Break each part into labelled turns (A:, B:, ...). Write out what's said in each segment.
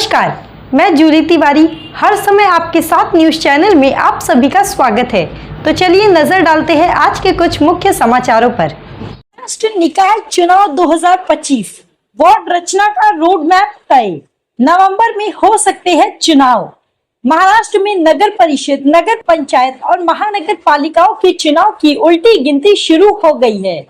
A: नमस्कार, मैं जूली तिवारी हर समय आपके साथ न्यूज़ चैनल में आप सभी का स्वागत है। तो चलिए नजर डालते हैं आज के कुछ मुख्य समाचारों पर।
B: महाराष्ट्र निकाय चुनाव 2025 वार्ड रचना का रोड मैप तय, नवंबर में हो सकते हैं चुनाव। महाराष्ट्र में नगर परिषद, नगर पंचायत और महानगर पालिकाओं के चुनाव की उल्टी गिनती शुरू हो गई है।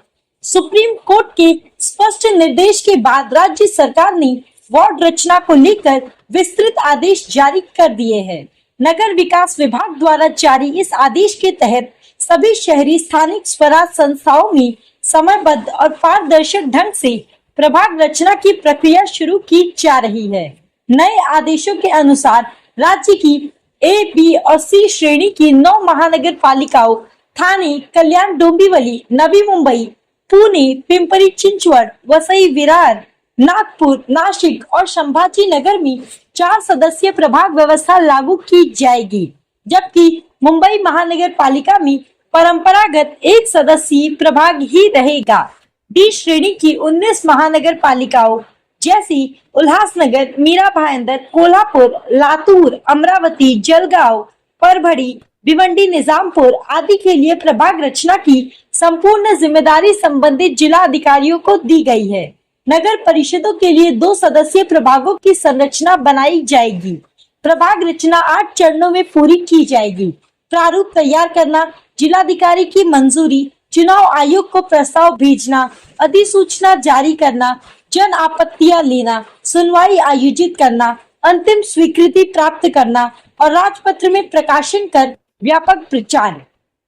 B: सुप्रीम कोर्ट के स्पष्ट निर्देश के बाद राज्य सरकार ने वार्ड रचना को लेकर विस्तृत आदेश जारी कर दिए हैं। नगर विकास विभाग द्वारा जारी इस आदेश के तहत सभी शहरी स्थानिक स्वराज संस्थाओं में समयबद्ध और पारदर्शक ढंग से प्रभाग रचना की प्रक्रिया शुरू की जा रही है। नए आदेशों के अनुसार राज्य की ए, बी और सी श्रेणी की 9 महानगर पालिकाओं ठाणे, कल्याण, डोंबिवली, नवी मुंबई, पुणे, पिंपरी चिंचवड, वसई विरार, नागपुर, नासिक और संभाजी नगर में 4 सदस्यीय प्रभाग व्यवस्था लागू की जाएगी, जबकि मुंबई महानगर पालिका में परंपरागत 1 सदस्यीय प्रभाग ही रहेगा। डी श्रेणी की 19 महानगर पालिकाओं जैसी उल्हासनगर, मीरा भाईंदर, कोल्हापुर, लातूर, अमरावती, जलगांव, परभणी, भिवंडी, निजामपुर आदि के लिए प्रभाग रचना की संपूर्ण जिम्मेदारी संबंधित जिला अधिकारियों को दी गई है। नगर परिषदों के लिए 2 सदस्यीय प्रभागों की संरचना बनाई जाएगी। प्रभाग रचना 8 चरणों में पूरी की जाएगी। प्रारूप तैयार करना, जिलाधिकारी की मंजूरी, चुनाव आयोग को प्रस्ताव भेजना, अधिसूचना जारी करना, जन आपत्तियां लेना, सुनवाई आयोजित करना, अंतिम स्वीकृति प्राप्त करना और राजपत्र में प्रकाशन कर व्यापक प्रचार।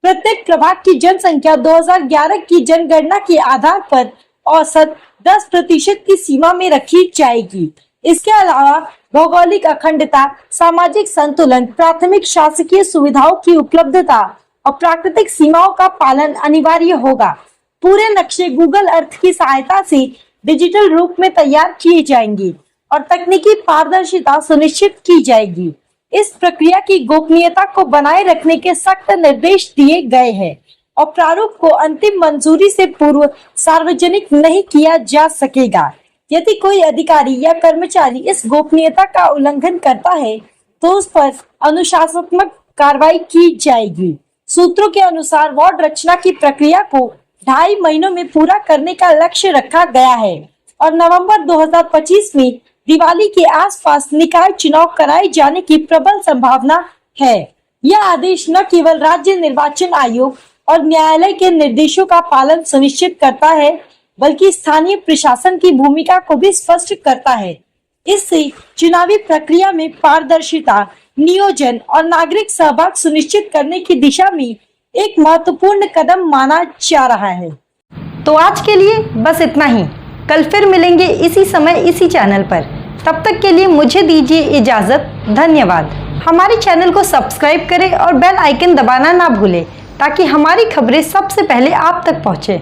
B: प्रत्येक प्रभाग की जनसंख्या 2011 की जनगणना के आधार पर औसत 10% की सीमा में रखी जाएगी। इसके अलावा भौगोलिक अखंडता, सामाजिक संतुलन, प्राथमिक शासकीय सुविधाओं की उपलब्धता और प्राकृतिक सीमाओं का पालन अनिवार्य होगा। पूरे नक्शे गूगल अर्थ की सहायता से डिजिटल रूप में तैयार किए जाएंगे और तकनीकी पारदर्शिता सुनिश्चित की जाएगी। इस प्रक्रिया की गोपनीयता को बनाए रखने के सख्त निर्देश दिए गए हैं और प्रारूप को अंतिम मंजूरी से पूर्व सार्वजनिक नहीं किया जा सकेगा। यदि कोई अधिकारी या कर्मचारी इस गोपनीयता का उल्लंघन करता है तो उस पर अनुशासनात्मक कार्रवाई की जाएगी। सूत्रों के अनुसार वार्ड रचना की प्रक्रिया को 2.5 महीनों में पूरा करने का लक्ष्य रखा गया है और नवंबर 2025 में दिवाली के आसपास निकाय चुनाव कराए जाने की प्रबल संभावना है। यह आदेश न केवल राज्य निर्वाचन आयोग और न्यायालय के निर्देशों का पालन सुनिश्चित करता है, बल्कि स्थानीय प्रशासन की भूमिका को भी स्पष्ट करता है। इससे चुनावी प्रक्रिया में पारदर्शिता, नियोजन और नागरिक सहभाग सुनिश्चित करने की दिशा में एक महत्वपूर्ण कदम माना जा रहा है।
A: तो आज के लिए बस इतना ही। कल फिर मिलेंगे इसी समय इसी चैनल पर। तब तक के लिए मुझे दीजिए इजाजत। धन्यवाद। हमारे चैनल को सब्सक्राइब करें और बेल आइकन दबाना ना भूलें ताकि हमारी खबरें सबसे पहले आप तक पहुंचे।